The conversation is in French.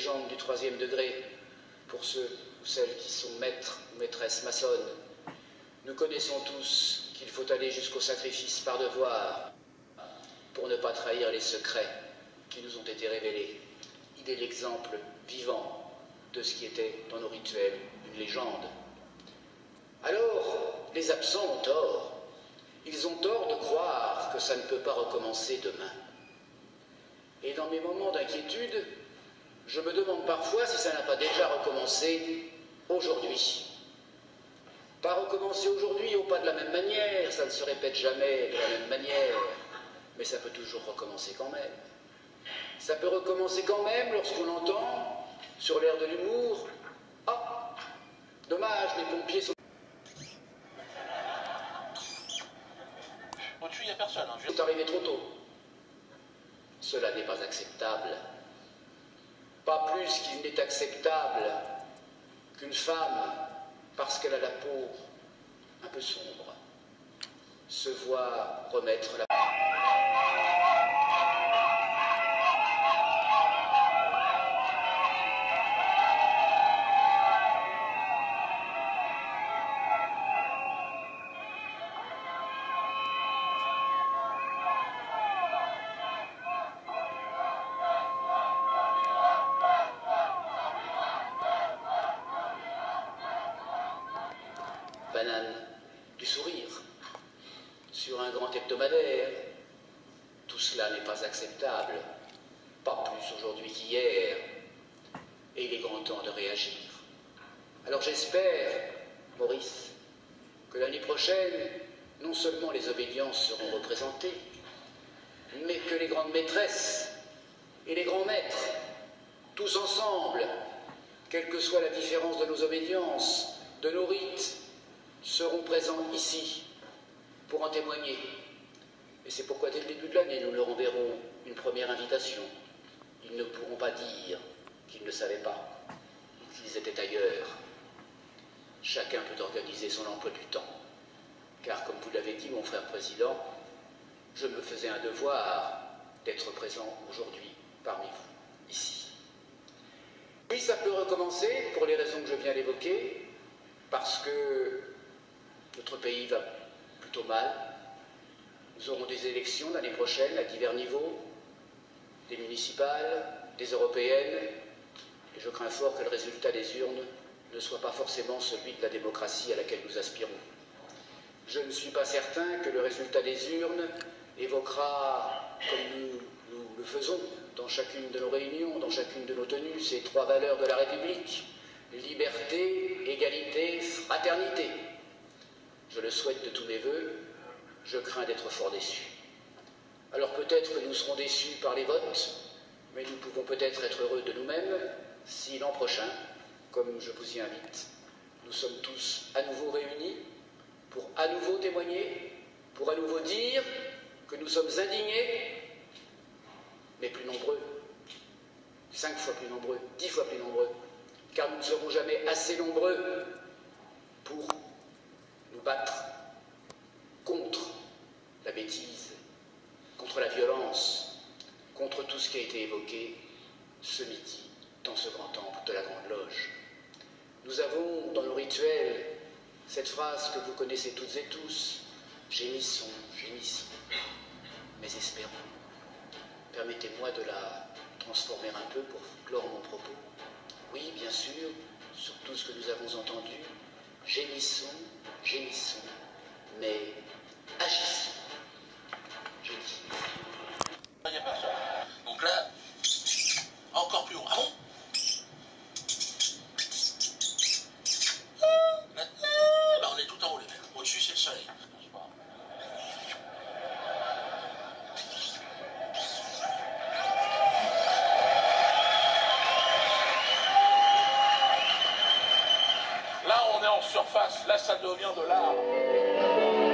légendes du 3e degré, pour ceux ou celles qui sont maîtres ou maîtresses maçonnes. Nous connaissons tous qu'il faut aller jusqu'au sacrifice par devoir pour ne pas trahir les secrets qui nous ont été révélés. Il est l'exemple vivant de ce qui était dans nos rituels une légende. Alors, les absents ont tort. Ils ont tort de croire que ça ne peut pas recommencer demain. Et dans mes moments d'inquiétude, je me demande parfois si ça n'a pas déjà recommencé aujourd'hui. Pas recommencer aujourd'hui ou pas de la même manière, ça ne se répète jamais de la même manière, mais ça peut toujours recommencer quand même. Ça peut recommencer quand même lorsqu'on entend, sur l'air de l'humour, « Ah, dommage, les pompiers sont... » Au-dessus, il n'y a personne. Hein. sont arrivés trop tôt. Cela n'est pas acceptable. Pas plus qu'il n'est acceptable qu'une femme, parce qu'elle a la peau un peu sombre, se voit remettre la... banane du sourire sur un grand hebdomadaire. Tout cela n'est pas acceptable, pas plus aujourd'hui qu'hier, et il est grand temps de réagir. Alors j'espère, Maurice, que l'année prochaine, non seulement les obédiences seront représentées, mais que les grandes maîtresses et les grands maîtres, tous ensemble, quelle que soit la différence de nos obédiences, de nos rites, seront présents ici pour en témoigner. Et c'est pourquoi dès le début de l'année, nous leur enverrons une première invitation. Ils ne pourront pas dire qu'ils ne savaient pas, qu'ils étaient ailleurs. Chacun peut organiser son emploi du temps. Car comme vous l'avez dit, mon frère président, je me faisais un devoir d'être présent aujourd'hui parmi vous, ici. Puis ça peut recommencer pour les raisons que je viens d'évoquer, parce que notre pays va plutôt mal. Nous aurons des élections l'année prochaine à divers niveaux, des municipales, des européennes, et je crains fort que le résultat des urnes ne soit pas forcément celui de la démocratie à laquelle nous aspirons. Je ne suis pas certain que le résultat des urnes évoquera, comme nous le faisons dans chacune de nos réunions, dans chacune de nos tenues, ces trois valeurs de la République: liberté, égalité, fraternité. Je le souhaite de tous mes voeux, je crains d'être fort déçu. Alors peut-être que nous serons déçus par les votes, mais nous pouvons peut-être être heureux de nous-mêmes si l'an prochain, comme je vous y invite, nous sommes tous à nouveau réunis pour à nouveau témoigner, pour à nouveau dire que nous sommes indignés, mais plus nombreux, 5 fois plus nombreux, 10 fois plus nombreux, car nous ne serons jamais assez nombreux pour nous battre contre la bêtise, contre la violence, contre tout ce qui a été évoqué ce midi dans ce grand temple de la Grande Loge. Nous avons dans nos rituels cette phrase que vous connaissez toutes et tous: gémissons, gémissons, mais espérons. Permettez-moi de la transformer un peu pour clore mon propos. Oui, bien sûr, sur tout ce que nous avons entendu, gémissons, gémissons, mais agissons. Je dis. Il n'y a personne. Donc là, encore plus haut. Ah bon? Là, on est tout en haut, les mecs. Au-dessus, c'est le soleil. Là, on est en surface. Là, ça devient de l'art.